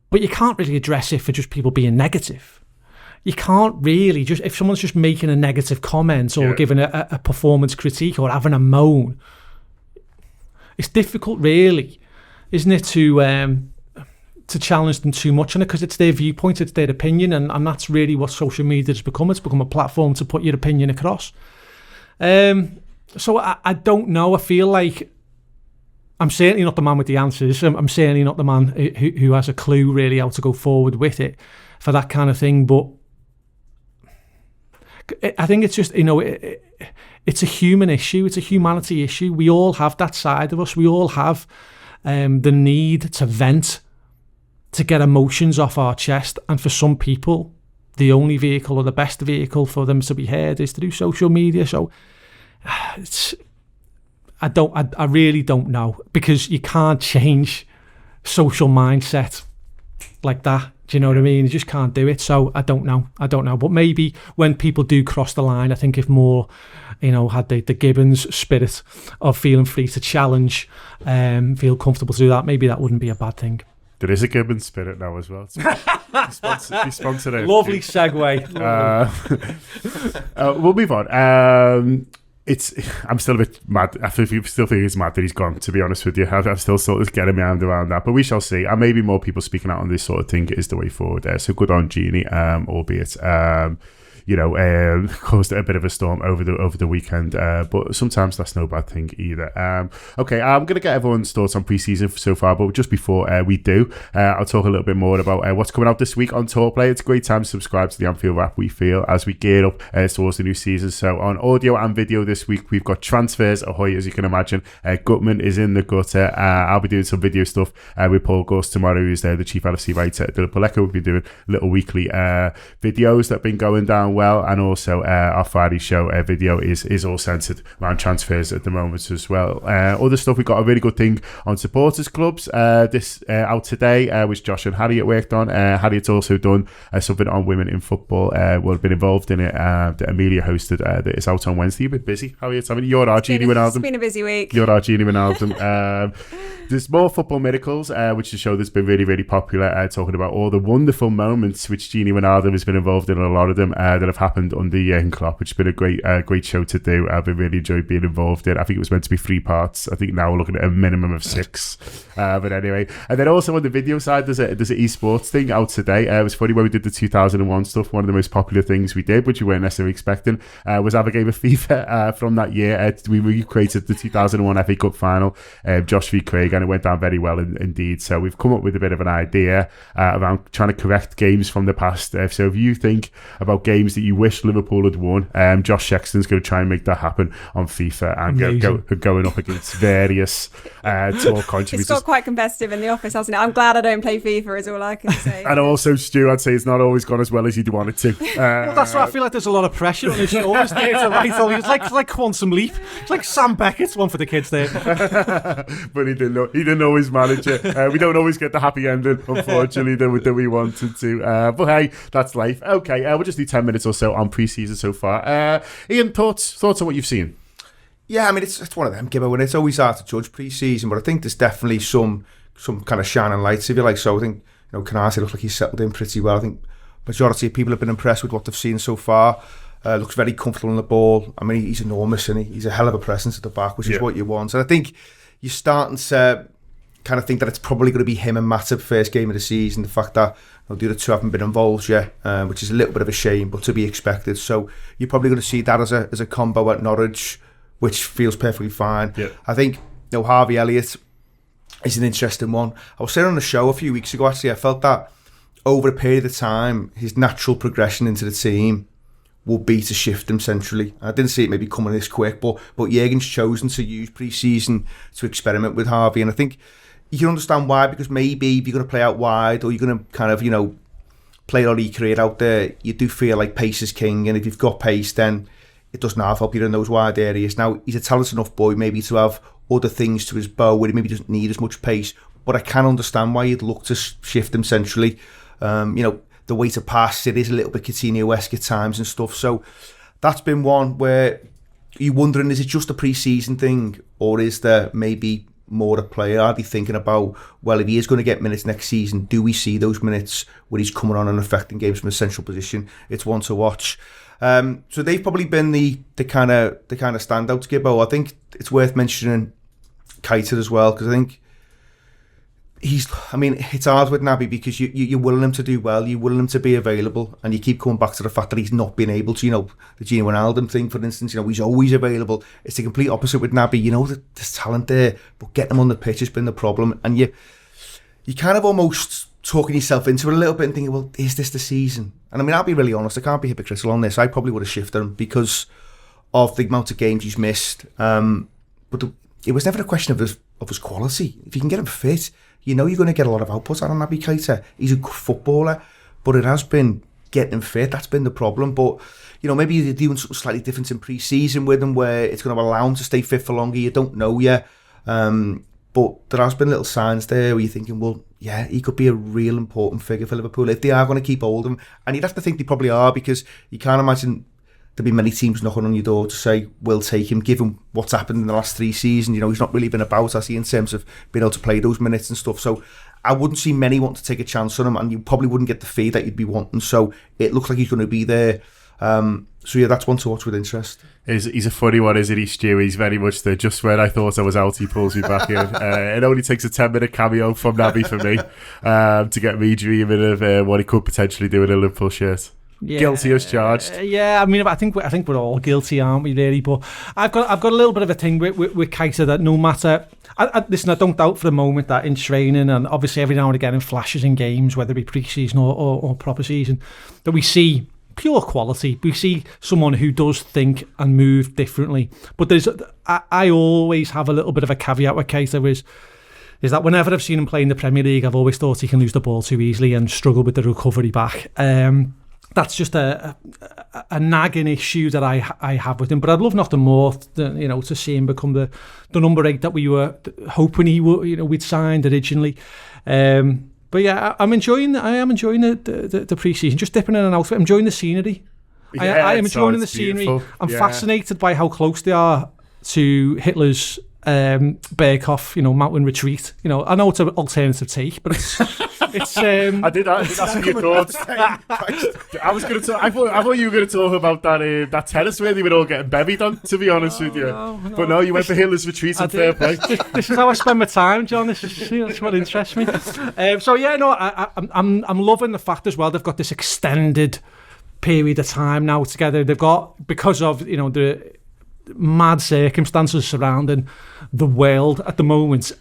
But you can't really address it for just people being negative. You can't really just, if someone's just making a negative comment or giving a performance critique or having a moan, it's difficult, really, isn't it, to challenge them too much on it, because it's their viewpoint, it's their opinion, and that's really what social media has become. It's become a platform to put your opinion across. So I don't know. I feel like I'm certainly not the man with the answers. I'm certainly not the man who has a clue really how to go forward with it for that kind of thing. But I think it's just, you know, it's a human issue. It's a humanity issue. We all have that side of us. We all have the need to vent, to get emotions off our chest, and for some people the only vehicle, or the best vehicle for them to be heard, is through social media. So I really don't know, because you can't change social mindset like that. Do you know what I mean? You just can't do it. So I don't know. But maybe when people do cross the line, I think if more, you know, had the Gibbons spirit of feeling free to challenge, feel comfortable to do that, maybe that wouldn't be a bad thing. There is a Gibbons spirit now as well. Be sponsored. Lovely segue. We'll move on. I'm still a bit mad. I still think it's mad that he's gone, to be honest with you. I'm still sort of getting my hand around that, but we shall see. And maybe more people speaking out on this sort of thing is the way forward. So good on Gini, albeit caused a bit of a storm over the weekend. But sometimes that's no bad thing either. Okay, I'm going to get everyone's thoughts on pre-season so far, but just before we do, I'll talk a little bit more about what's coming out this week on Tour Play. It's a great time to subscribe to the Anfield Wrap, we feel, as we gear up towards the new season. So on audio and video this week, we've got transfers ahoy, as you can imagine. Gutman is in the gutter. I'll be doing some video stuff with Paul Gus tomorrow, who's the chief LFC writer at Liverpool Echo. We'll be doing little weekly videos that have been going down well, and also our Friday show video is all centred around transfers at the moment as well. Other stuff, we've got a really good thing on supporters clubs this out today, which Josh and Harriet worked on. Harriet's also done something on women in football. We've been involved in it, that Amelia hosted, that is out on Wednesday. You've been busy, Harriet. I mean, you're our Gini Wijnaldum. It's been a busy week. You're our Gini Wijnaldum. There's more Football Miracles, which is a show that's been really, really popular, talking about all the wonderful moments which Gini Wijnaldum has been involved in, a lot of them that have happened under Jurgen Klopp, which has been a great show to do. I've been really enjoyed being involved in. I think it was meant to be 3 parts. I think now we're looking at a minimum of 6. But anyway, and then also on the video side, there's an esports thing out today. It was funny when we did the 2001 stuff. One of the most popular things we did, which we weren't necessarily expecting, was have a game of FIFA from that year. We recreated the 2001 FA Cup final, Josh v Craig, and it went down very well indeed. So we've come up with a bit of an idea around trying to correct games from the past. So if you think about games that you wish Liverpool had won, Josh Sexton's going to try and make that happen on FIFA and going up against various tour contributors. It's got quite competitive in the office, hasn't it? I'm glad I don't play FIFA, is all I can say. And also, Stu, I'd say it's not always gone as well as you'd want it to. Well, that's why I feel like there's a lot of pressure on his shoulders there to write all. It's like Quantum Leap. It's like Sam Beckett's one for the kids there. But he didn't know his manager. We don't always get the happy ending, unfortunately, that we wanted to. But hey, that's life. Okay, we'll just do 10 minutes or so on pre-season so far. Ian, thoughts on what you've seen? Yeah, I mean, it's one of them, Gibbo, and it's always hard to judge pre-season, but I think there's definitely some kind of shining lights, if you like. So I think, Canate looks like he's settled in pretty well. I think majority of people have been impressed with what they've seen so far. Looks very comfortable on the ball. I mean, he's enormous, and he's a hell of a presence at the back, which is what you want. And I think you're starting to kind of think that it's probably going to be him and Matip first game of the season. The fact that the other two haven't been involved yet, which is a little bit of a shame, but to be expected. So you're probably going to see that as a combo at Norwich, which feels perfectly fine. Yeah. I think Harvey Elliott is an interesting one. I was saying on the show a few weeks ago, actually, I felt that over a period of time, his natural progression into the team would be to shift him centrally. I didn't see it maybe coming this quick, but Jurgen's chosen to use pre-season to experiment with Harvey, and I think you can understand why, because maybe if you're going to play out wide, or you're going to kind of, play all your career out there, you do feel like pace is king, and if you've got pace, then it doesn't half help you in those wide areas. Now, he's a talented enough boy maybe to have other things to his bow where he maybe doesn't need as much pace, but I can understand why you'd look to shift him centrally. The way to pass, it is a little bit Coutinho-esque at times and stuff. So that's been one where you're wondering, is it just a pre-season thing, or is there maybe more a player? Are they thinking about, well, if he is going to get minutes next season, do we see those minutes where he's coming on and affecting games from a central position? It's one to watch. So they've probably been the kind of standouts, Gibbo. I think it's worth mentioning Keita as well, because I think it's hard with Naby, because you're willing him to do well, you're willing him to be available, and you keep coming back to the fact that he's not been able to. The Gini Wijnaldum thing, for instance, he's always available. It's the complete opposite with Naby. There's talent there, but getting him on the pitch has been the problem, and you kind of almost talking yourself into it a little bit and thinking, well, is this the season? And I mean, I'll be really honest, I can't be hypocritical on this. I probably would have shifted him because of the amount of games he's missed, but it was never a question of his quality. If you can get him fit, you're going to get a lot of output out of Naby Keita. He's a good footballer, but it has been getting him fit. That's been the problem. But, maybe you're doing something slightly different in pre-season with him, where it's going to allow him to stay fit for longer. You don't know yet. But there has been little signs there where you're thinking, well, yeah, he could be a real important figure for Liverpool if they are going to keep hold of him. And you'd have to think they probably are, because you can't imagine there'll be many teams knocking on your door to say, we'll take him, given what's happened in the last 3 seasons. He's not really been about, has he, in terms of being able to play those minutes and stuff. So I wouldn't see many want to take a chance on him, and you probably wouldn't get the fee that you'd be wanting. So it looks like he's going to be there. So yeah, that's one to watch with interest. He's a funny one, isn't he, Stu? He's very much the just when I thought I was out, he pulls me back in. It only takes a 10-minute cameo from Naby for me to get me dreaming of what he could potentially do in a Liverpool shirt. Guilty as charged. Yeah, I mean, I think we're all guilty, aren't we? Really, but I've got a little bit of a thing with Keita that no matter. Listen, I don't doubt for a moment that in training and obviously every now and again in flashes in games, whether it be pre-season or proper season, that we see pure quality. We see someone who does think and move differently. But I always have a little bit of a caveat with Keita is that whenever I've seen him play in the Premier League, I've always thought he can lose the ball too easily and struggle with the recovery back. That's just a nagging issue that I have with him. But I'd love nothing more than, to see him become the number 8 that we were hoping we'd signed originally. But yeah, I am enjoying the pre-season, just dipping in and out. I'm enjoying the scenery. Yeah, I am enjoying the scenery. Beautiful. I'm fascinated by how close they are to Hitler's Berghof, mountain retreat. I know it's an alternative take, but it's. I did ask your thoughts. I was going to talk. I thought you were going to talk about that tennis where they were all getting bevied on. To be honest with you, but no, you went for Hitler's retreat and fair play. This is how I spend my time, John. This is what interests me. So yeah, no, I'm loving the fact as well they've got this extended period of time now together. They've got, because of the mad circumstances surrounding the world at the moment,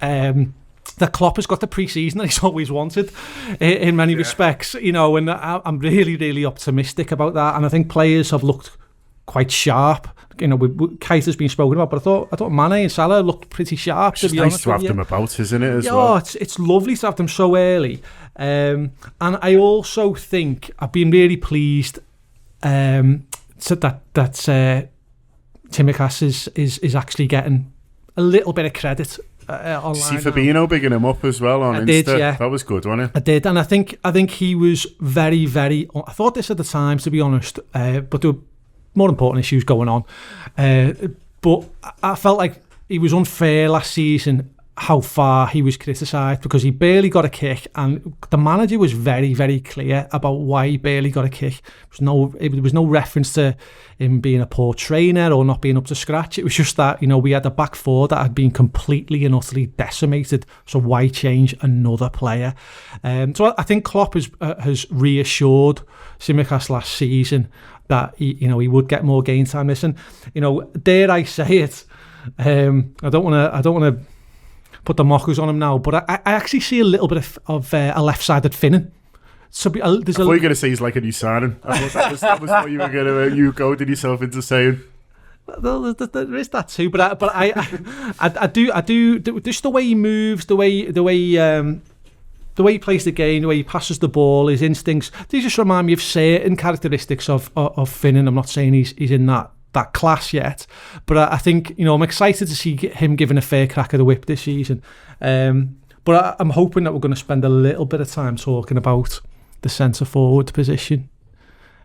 that Klopp has got the pre-season that he's always wanted in many respects, and I'm really, really optimistic about that. And I think players have looked quite sharp. Keita's been spoken about, but I thought Mane and Salah looked pretty sharp. It's nice to have them about, isn't it? It's lovely to have them so early. And I also think I've been really pleased that Tsimikas is actually getting a little bit of credit online. See Fabinho bigging him up as well on Insta. Did, yeah. That was good, wasn't it? I did, and I think he was very, very. I thought this at the time, to be honest, but there were more important issues going on. But I felt like he was unfair last season, how far he was criticised, because he barely got a kick, and the manager was very, very clear about why he barely got a kick. There was no reference to him being a poor trainer or not being up to scratch. It was just that, we had a back four that had been completely and utterly decimated, so why change another player? So I think Klopp has reassured Tsimikas last season that he would get more game time. Listen, dare I say it, I don't want to put the mockers on him now, but I actually see a little bit of a left-sided Finnan. So I thought you were going to say he's like a new signing. I thought that was what you were going to you goaded yourself into saying. There is that too, but I do just the way he moves, the way he plays the game, the way he passes the ball, his instincts. These just remind me of certain characteristics of Finnan. I'm not saying he's in that class yet, but I think I'm excited to see him given a fair crack of the whip this season. But I'm hoping that we're going to spend a little bit of time talking about the centre forward position.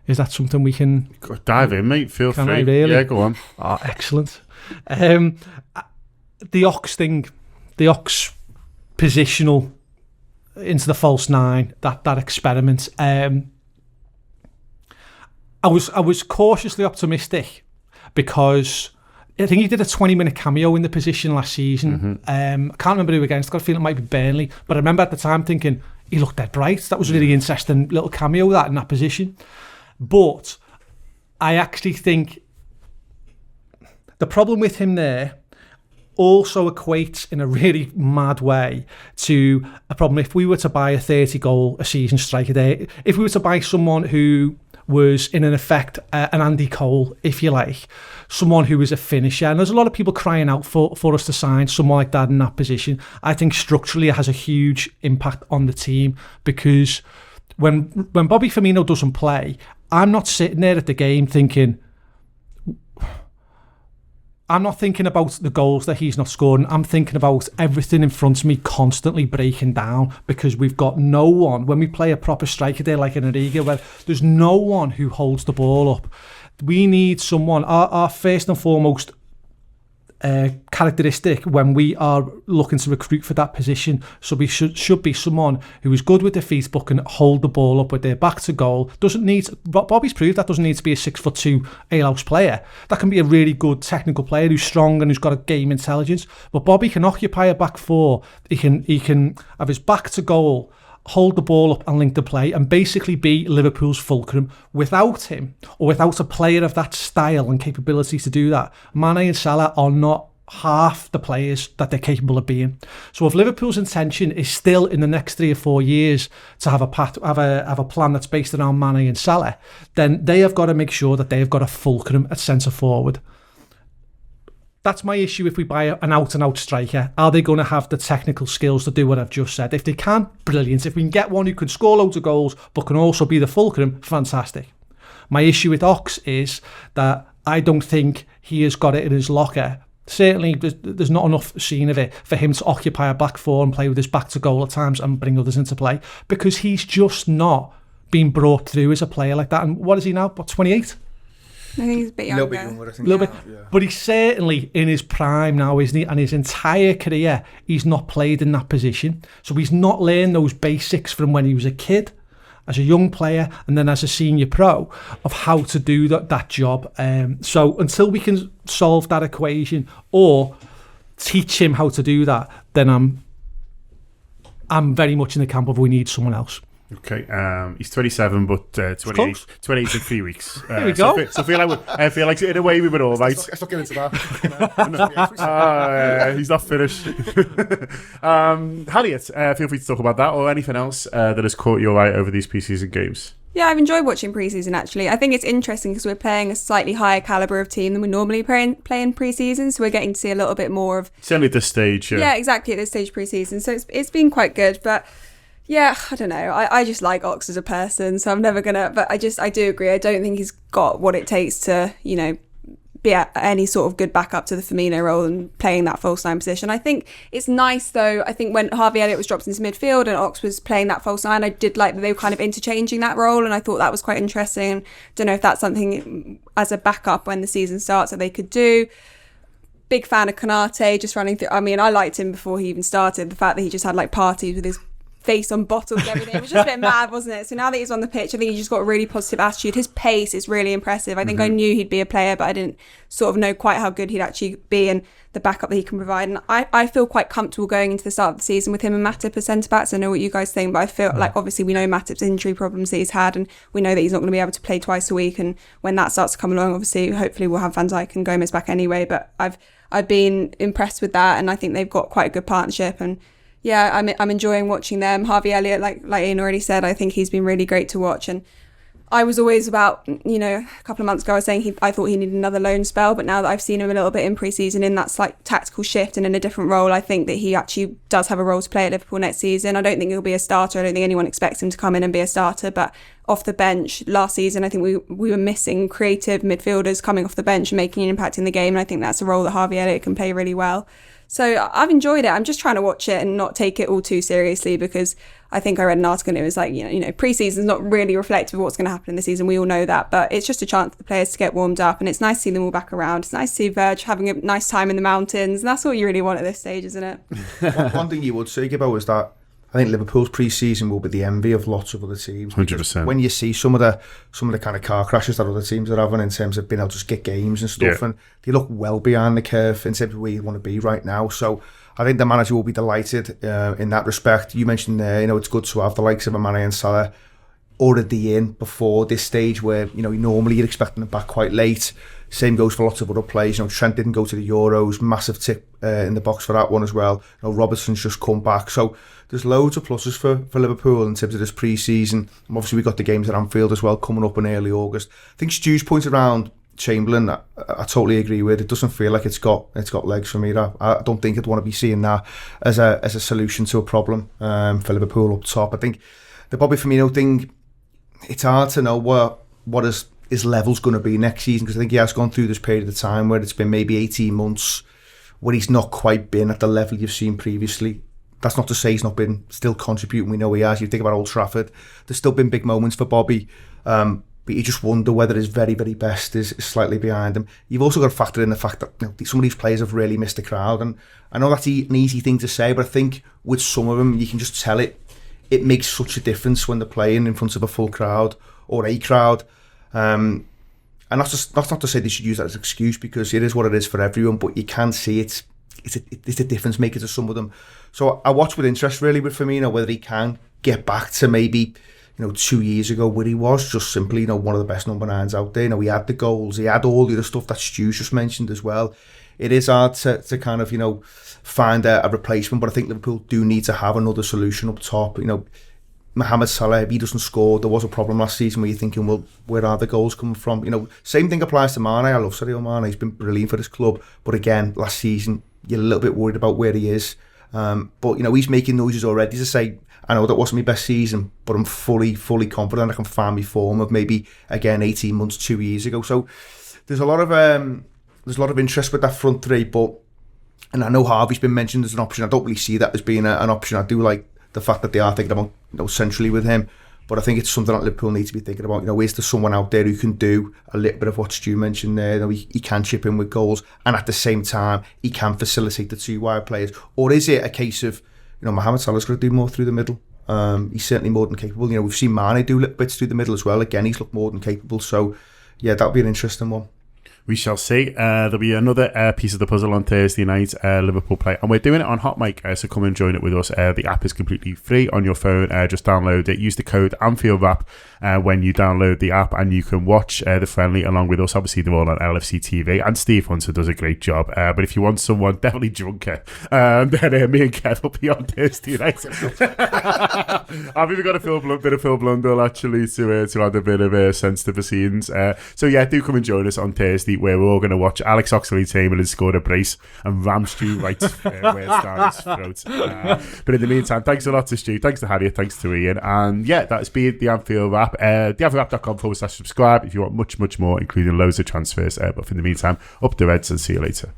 Is that something we can dive in, mate? Feel free. I really? Yeah, go on. Oh, excellent. The Ox thing, the Ox positional into the false nine, that experiment. I was cautiously optimistic, because I think he did a 20-minute cameo in the position last season. I can't remember who against. I've got a feeling it might be Burnley, but I remember at the time thinking he looked dead bright. That was a really interesting little cameo in that position. But I actually think the problem with him there also equates in a really mad way to a problem if we were to buy a 30-goal a season striker there. If we were to buy someone who was in effect an Andy Cole, if you like, someone who was a finisher, and there's a lot of people crying out for us to sign someone like that in that position. I think structurally it has a huge impact on the team, because when Bobby Firmino doesn't play, I'm not sitting there at the game thinking, I'm not thinking about the goals that he's not scoring. I'm thinking about everything in front of me constantly breaking down, because we've got no one, when we play a proper striker there like an Origi, where there's no one who holds the ball up. We need someone, our first and foremost characteristic when we are looking to recruit for that position, so we should be someone who is good with their feet but can hold the ball up with their back to goal. Bobby's proved that doesn't need to be a 6'2" alehouse player. That can be a really good technical player who's strong and who's got a game intelligence. But Bobby can occupy a back four. He can have his back to goal hold the ball up and link the play and basically be Liverpool's fulcrum. Without him, or without a player of that style and capability to do that, Mane and Salah are not half the players that they're capable of being. So if Liverpool's intention is still in the next 3 or 4 years to have a plan that's based around Mane and Salah, then they have got to make sure that they have got a fulcrum at centre forward. That's my issue. If we buy an out-and-out striker, are they going to have the technical skills to do what I've just said? If they can, brilliant. If we can get one who can score loads of goals but can also be the fulcrum, fantastic. My issue with Ox is that I don't think he has got it in his locker. Certainly, there's not enough seen of it for him to occupy a back four and play with his back to goal at times and bring others into play, because he's just not been brought through as a player like that. And what is he now? What, 28? I think he's a bit younger. A little bit younger, I think. A little bit. Yeah. But he's certainly in his prime now, isn't he? And his entire career, he's not played in that position. So he's not learned those basics from when he was a kid, as a young player, and then as a senior pro, of how to do that job. So until we can solve that equation or teach him how to do that, then I'm very much in the camp of we need someone else. Okay, he's 27, but 28 in 3 weeks. There we go. So I feel like in a way we were all right. Let's not get into that. He's not finished. Harriet, feel free to talk about that or anything else that has caught your eye over these pre-season games. Yeah, I've enjoyed watching pre-season, actually. I think it's interesting because we're playing a slightly higher calibre of team than we normally play in pre-season, so we're getting to see a little bit more of... Certainly at this stage. Yeah, exactly, at this stage pre-season. So it's been quite good, but... Yeah, I don't know. I just like Ox as a person, so I'm never gonna. But I do agree. I don't think he's got what it takes to, be any sort of good backup to the Firmino role and playing that false nine position. I think it's nice though. I think when Harvey Elliott was dropped into midfield and Ox was playing that false nine, I did like that they were kind of interchanging that role, and I thought that was quite interesting. Don't know if that's something as a backup when the season starts that they could do. Big fan of Konate, just running through. I mean, I liked him before he even started. The fact that he just had like parties with his face on bottles and everything. It was just a bit mad, wasn't it? So now that he's on the pitch, I think he's just got a really positive attitude. His pace is really impressive. I think I knew he'd be a player, but I didn't sort of know quite how good he'd actually be and the backup that he can provide. And I feel quite comfortable going into the start of the season with him and Matip as centre-backs. I know what you guys think, but I feel like obviously we know Matip's injury problems that he's had, and we know that he's not going to be able to play twice a week. And when that starts to come along, obviously, hopefully we'll have Van Dijk and Gomez back anyway. But I've been impressed with that, and I think they've got quite a good partnership. And yeah, I'm enjoying watching them. Harvey Elliott, like Ian already said, I think he's been really great to watch. And I was always about, a couple of months ago, I was saying I thought he needed another loan spell. But now that I've seen him a little bit in pre-season in that slight tactical shift and in a different role, I think that he actually does have a role to play at Liverpool next season. I don't think he'll be a starter. I don't think anyone expects him to come in and be a starter. But off the bench last season, I think we were missing creative midfielders coming off the bench and making an impact in the game. And I think that's a role that Harvey Elliott can play really well. So I've enjoyed it. I'm just trying to watch it and not take it all too seriously, because I think I read an article and it was like, pre-season's not really reflective of what's going to happen in the season. We all know that, but it's just a chance for the players to get warmed up, and it's nice to see them all back around. It's nice to see Verge having a nice time in the mountains, and that's what you really want at this stage, isn't it? One thing you would say about is that I think Liverpool's pre-season will be the envy of lots of other teams. 100%. When you see some of the kind of car crashes that other teams are having in terms of being able to just get games and stuff, and they look well behind the curve in terms of where you want to be right now. So I think the manager will be delighted in that respect. You mentioned there, it's good to have the likes of Mane and Salah already in before this stage where, normally you're expecting them back quite late. Same goes for lots of other players. Trent didn't go to the Euros, massive tick in the box for that one as well. Robertson's just come back. So there's loads of pluses for Liverpool in terms of this pre-season. And obviously we've got the games at Anfield as well coming up in early August. I think Stu's point around Chamberlain, I totally agree with. It doesn't feel like it's got legs for me. I don't think I'd want to be seeing that as a solution to a problem for Liverpool up top. I think the Bobby Firmino thing, it's hard to know what his level's going to be next season, because I think he has gone through this period of time where it's been maybe 18 months where he's not quite been at the level you've seen previously. That's not to say he's not been still contributing. We know he has. You think about Old Trafford, there's still been big moments for Bobby, but you just wonder whether his very, very best is slightly behind him. You've also got to factor in the fact that some of these players have really missed the crowd, and I know that's an easy thing to say, but I think with some of them you can just tell it makes such a difference when they're playing in front of a full crowd or a crowd. And that's not to say they should use that as an excuse, because it is what it is for everyone, but you can see it's a difference maker to some of them. So I watch with interest really with Firmino whether he can get back to maybe 2 years ago where he was just simply one of the best number 9s out there. He had the goals, he had all the other stuff that Stu's just mentioned as well. It is hard to kind of find a replacement, but I think Liverpool do need to have another solution up top. Mohamed Salah, if he doesn't score, there was a problem last season where you're thinking, well, where are the goals coming from? Same thing applies to Mane. I love Sadio Mane. He's been brilliant for this club. But again, last season, you're a little bit worried about where he is. But, he's making noises already to say, I know that wasn't my best season, but I'm fully confident I can find my form of maybe, again, 18 months, 2 years ago. So there's a lot of interest with that front three. And I know Harvey's been mentioned as an option. I don't really see that as being an option. I do like the fact that they are thinking about centrally with him, but I think it's something that Liverpool need to be thinking about. Is there someone out there who can do a little bit of what Stu mentioned there? He can chip in with goals, and at the same time he can facilitate the two wide players. Or is it a case of Mohamed Salah's got to do more through the middle? He's certainly more than capable. We've seen Mane do little bits through the middle as well. Again, he's looked more than capable. So yeah, that'll be an interesting one. We shall see. There'll be another piece of the puzzle on Thursday night. Liverpool play, and we're doing it on Hot Mic, so come and join it with us. The app is completely free on your phone. Just download it. Use the code Anfield Wrap when you download the app, and you can watch the friendly along with us. Obviously, they're all on LFC TV, and Steve Hunter does a great job. But if you want someone definitely drunker, then me and Kev will be on Thursday night. I've even got a bit of Phil Blundell actually to add a bit of sense to the scenes. So yeah, do come and join us on Thursday, where we're all going to watch Alex Oxlade-Chamberlain score a brace and ram Stu right where it's down his throat. But in the meantime, thanks a lot to Stu, thanks to Harriet, thanks to Ian, and yeah, that's been the Anfield Wrap. theanfieldwrap.com/subscribe if you want much more, including loads of transfers. But for the meantime, up the Reds and see you later.